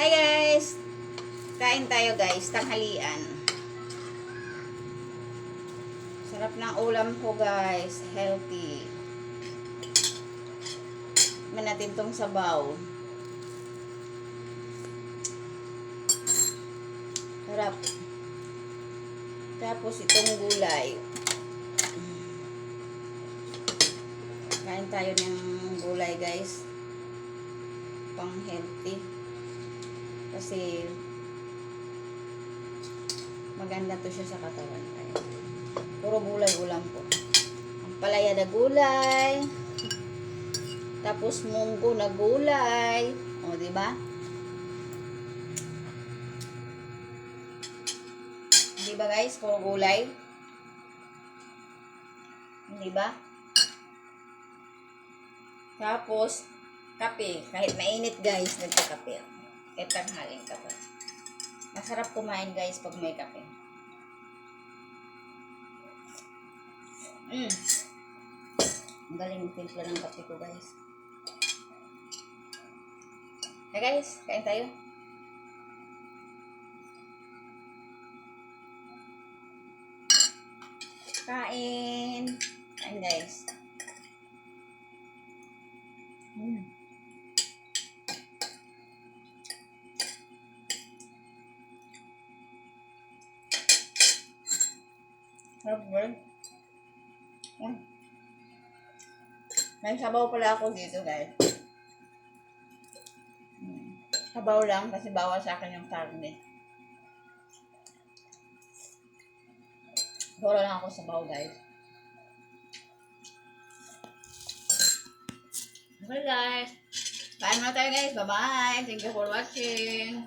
Hi guys! Kain tayo guys, tanghalian. Sarap ng ulam ko guys, healthy. Tikman natin tong sabaw. Sarap. Tapos itong gulay. Kain tayo ng gulay guys. Pang healthy. Kasi maganda to siya sa katawan. Puro gulay ulam ko. Ang palaya na gulay. Tapos munggo na gulay. O, di ba? Di ba guys? Puro gulay. Di ba? Tapos kape. Kahit mainit guys, nagkakape. Kahit tanghaling kape. Masarap kumain guys pag may kape. Ang galing timpla ng kape ko guys. Hey guys, kain tayo. Kain. Kain guys. Sarap ba? May sabaw pala ako dito guys. Sabaw lang kasi bawal sa akin yung karne. Bawal lang ako sa sabaw guys. Okay guys. Kain muna tayo guys. Bye bye. Thank you for watching.